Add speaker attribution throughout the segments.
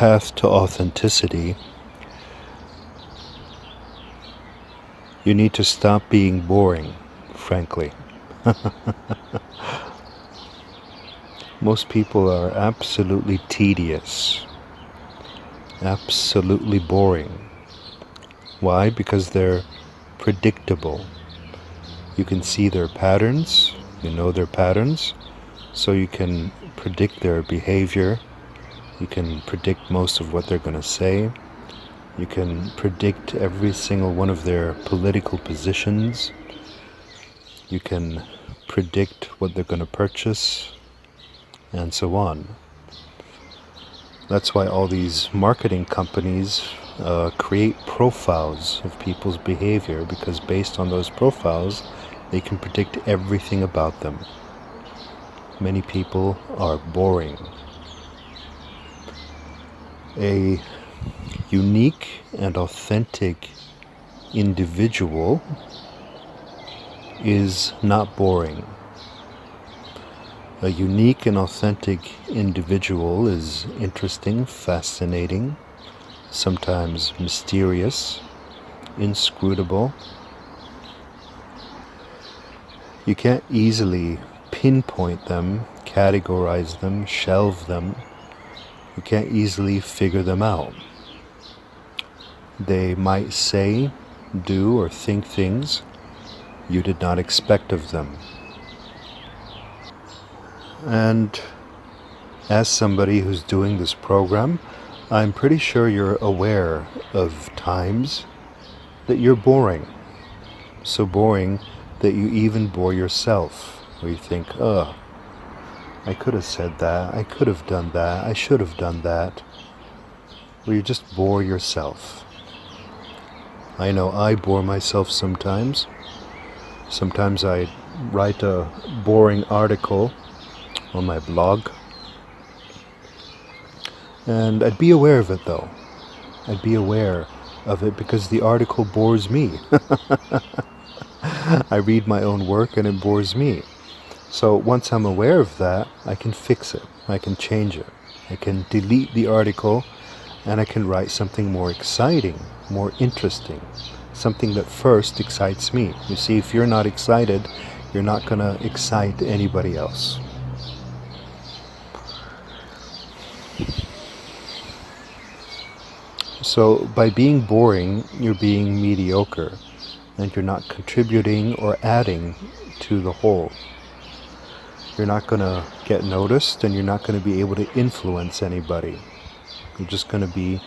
Speaker 1: path to authenticity, you need to stop being boring, frankly. Most people are absolutely tedious, absolutely boring. Why? Because they're predictable. You can see their patterns, you know their patterns, so you can predict their behavior. You can predict most of what they're going to say. You can predict every single one of their political positions. You can predict what they're going to purchase, and so on. That's why all these marketing companies create profiles of people's behavior, because based on those profiles, they can predict everything about them. Many people are boring. A unique and authentic individual is not boring. A unique and authentic individual is interesting, fascinating, sometimes mysterious, inscrutable. You can't easily pinpoint them, categorize them, shelve them. You can't easily figure them out. They might say, do, or think things you did not expect of them. And as somebody who's doing this program, I'm pretty sure you're aware of times that you're boring. So boring that you even bore yourself. Where you think, I could have said that, I could have done that, I should have done that. Where you just bore yourself. I know I bore myself sometimes. Sometimes I write a boring article on my blog. And I'd be aware of it though. I'd be aware of it because the article bores me. I read my own work and it bores me. So once I'm aware of that, I can fix it. I can change it. I can delete the article and I can write something more exciting, more interesting. Something that first excites me. You see, if you're not excited, you're not going to excite anybody else. So by being boring, you're being mediocre, and you're not contributing or adding to the whole. You're not going to get noticed, and you're not going to be able to influence anybody. You're just going to be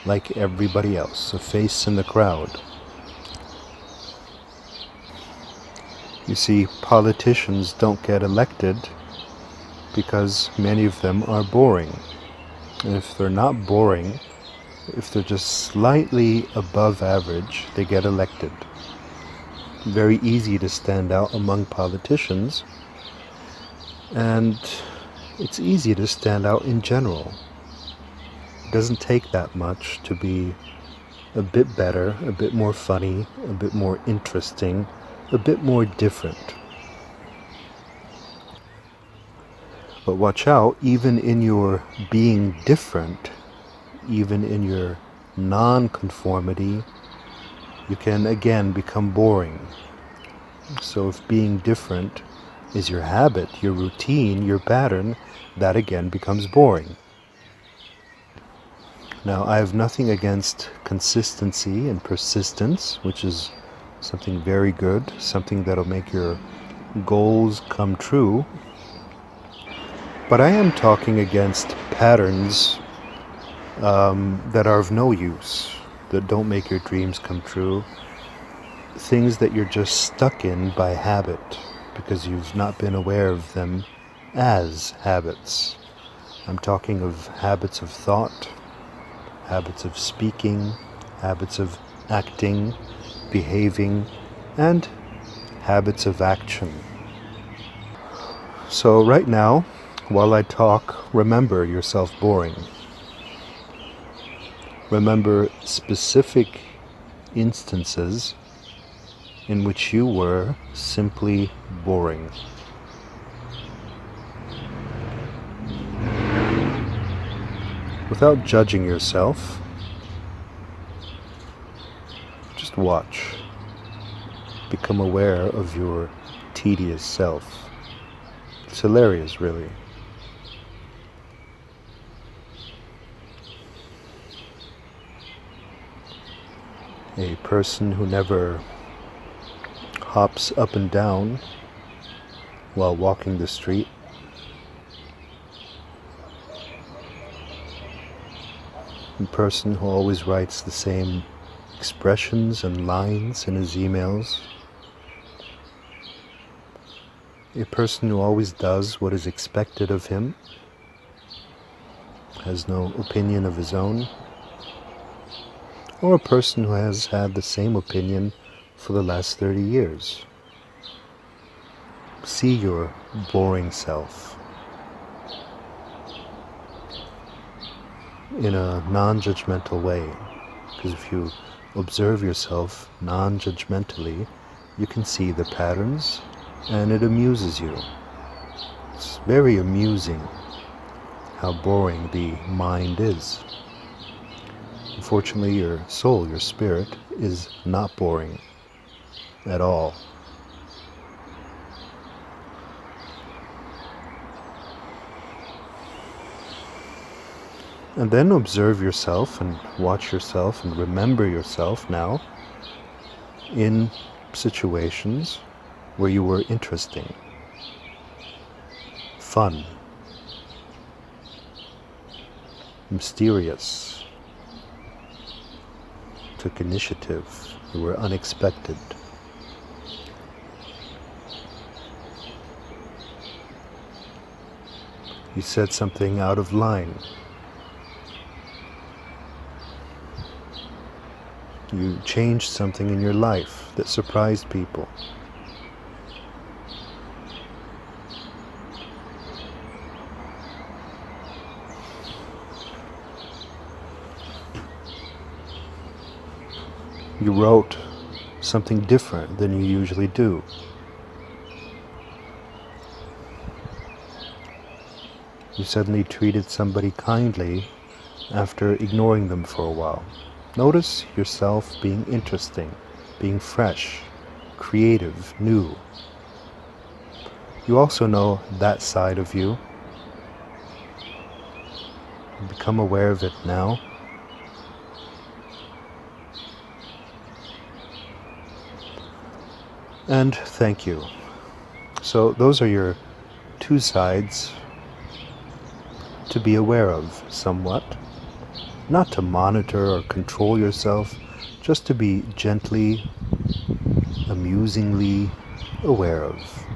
Speaker 1: like everybody else, a face in the crowd. You see, politicians don't get elected because many of them are boring. And if they're not boring, if they're just slightly above average, they get elected. Very easy to stand out among politicians, and it's easy to stand out in general. It doesn't take that much to be a bit better, a bit more funny, a bit more interesting, a bit more different. But watch out, even in your being different, even in your non-conformity, you can again become boring. So if being different is your habit, your routine, your pattern, that again becomes boring. Now, I have nothing against consistency and persistence, which is something very good, something that'll make your goals come true. But I am talking against patterns that are of no use, that don't make your dreams come true, things that you're just stuck in by habit because you've not been aware of them as habits. I'm talking of habits of thought, habits of speaking, habits of acting, behaving, and habits of action. So right now, while I talk, remember yourself boring. Remember specific instances in which you were simply boring. without judging yourself, just watch. Become aware of your tedious self. It's hilarious, really. A person who never hops up and down while walking the street. A person who always writes the same expressions and lines in his emails. A person who always does what is expected of him, has no opinion of his own, or a person who has had the same opinion for the last 30 years. See your boring self in a non-judgmental way, because if you observe yourself non-judgmentally, you can see the patterns and it amuses you. It's very amusing how boring the mind is. Unfortunately, your soul, your spirit, is not boring at all. And then observe yourself and watch yourself and remember yourself now in situations where you were interesting, fun, mysterious, took initiative, you were unexpected. You said something out of line. You changed something in your life that surprised people. You wrote something different than you usually do. You suddenly treated somebody kindly after ignoring them for a while. Notice yourself being interesting, being fresh, creative, new. You also know that side of you. Become aware of it now. And thank you. So those are your two sides to be aware of somewhat. Not to monitor or control yourself, just to be gently, amusingly aware of,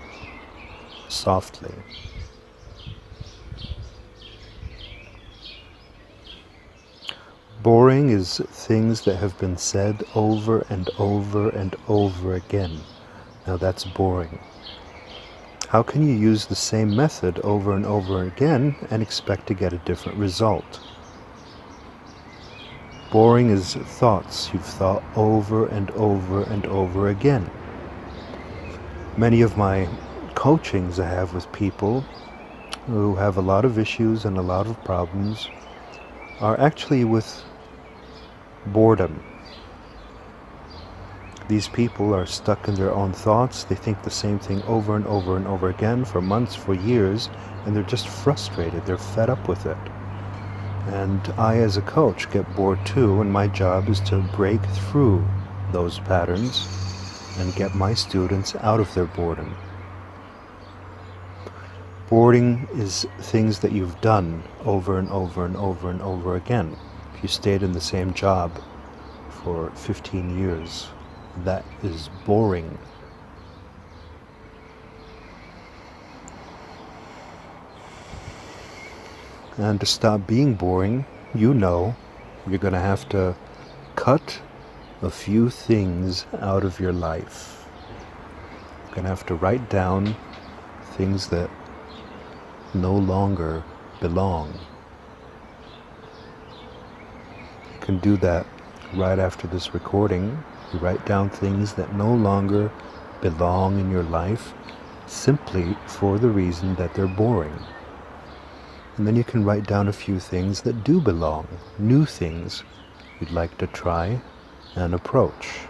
Speaker 1: softly. Boring is things that have been said over and over and over again. Now that's boring. How can you use the same method over and over again and expect to get a different result? Boring is thoughts you've thought over and over and over again. Many of my coachings I have with people who have a lot of issues and a lot of problems are actually with boredom. These people are stuck in their own thoughts. They think the same thing over and over and over again for months, for years, and they're just frustrated. They're fed up with it. And I, as a coach, get bored too, and my job is to break through those patterns and get my students out of their boredom. Boring is things that you've done over and over and over and over again. If you stayed in the same job for 15 years, that is boring. And to stop being boring, you know you're going to have to cut a few things out of your life. You're going to have to write down things that no longer belong. You can do that right after this recording. You write down things that no longer belong in your life simply for the reason that they're boring. And then you can write down a few things that do belong, new things you'd like to try and approach.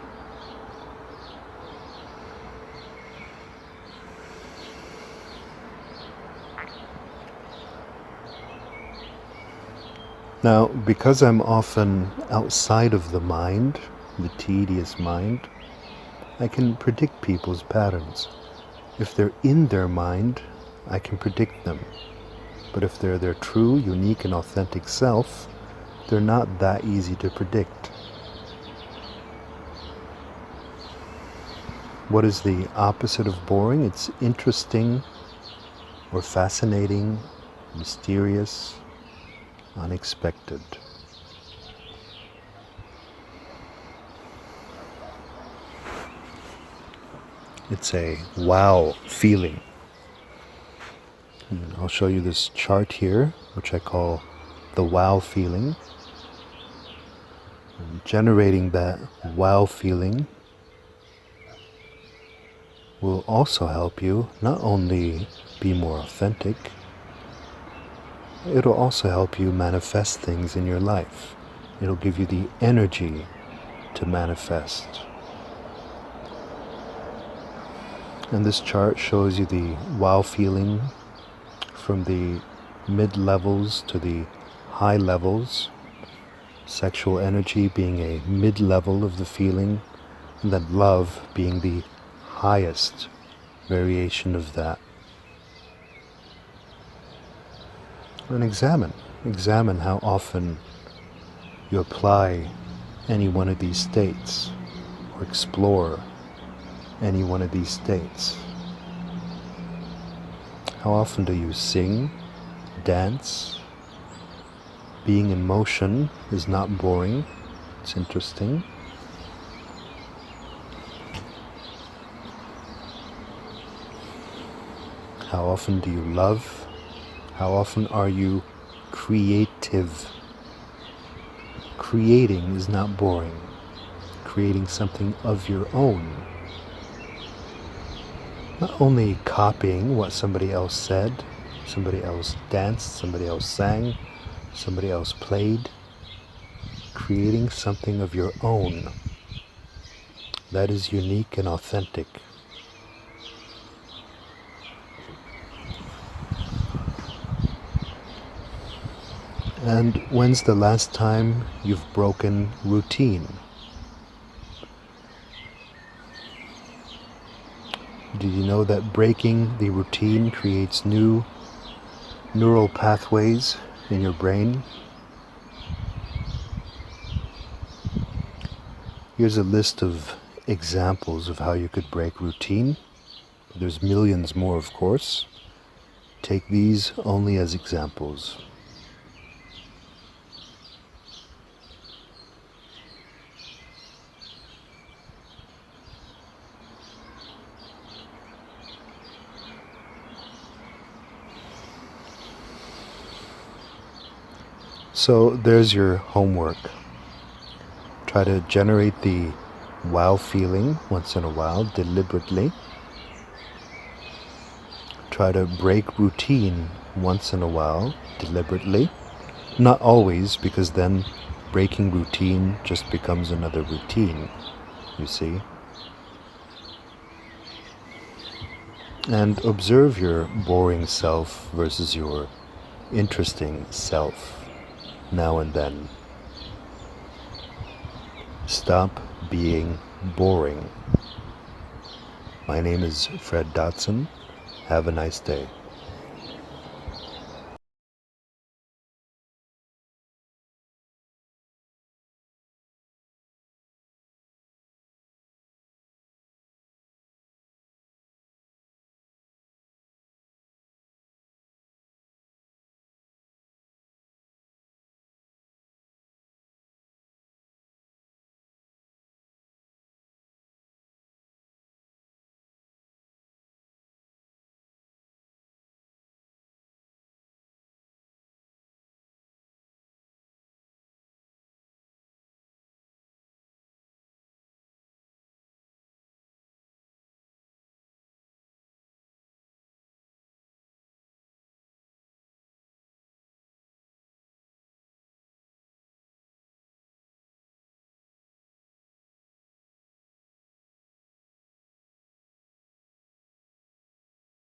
Speaker 1: Now, because I'm often outside of the mind, the tedious mind, I can predict people's patterns. If they're in their mind, I can predict them. But if they're their true, unique, and authentic self, they're not that easy to predict. What is the opposite of boring? It's interesting or fascinating, mysterious, unexpected. It's a wow feeling. And I'll show you this chart here, which I call the wow feeling. And generating that wow feeling will also help you not only be more authentic, it'll also help you manifest things in your life. It'll give you the energy to manifest. And this chart shows you the wow feeling from the mid-levels to the high levels. Sexual energy being a mid-level of the feeling, and then love being the highest variation of that. And examine how often you apply any one of these states, or explore any one of these states. How often do you sing, dance? Being in motion is not boring, it's interesting. How often do you love? How often are you creative? Creating is not boring. Creating something of your own. Not only copying what somebody else said, somebody else danced, somebody else sang, somebody else played. Creating something of your own that is unique and authentic. And when's the last time you've broken routine? Did you know that breaking the routine creates new neural pathways in your brain? Here's a list of examples of how you could break routine. There's millions more, of course. Take these only as examples. So there's your homework. Try to generate the wow feeling once in a while, deliberately. Try to break routine once in a while, deliberately. Not always, because then breaking routine just becomes another routine, you see. And observe your boring self versus your interesting self now and then. Stop being boring. My name is Fred Dodson. Have a nice day.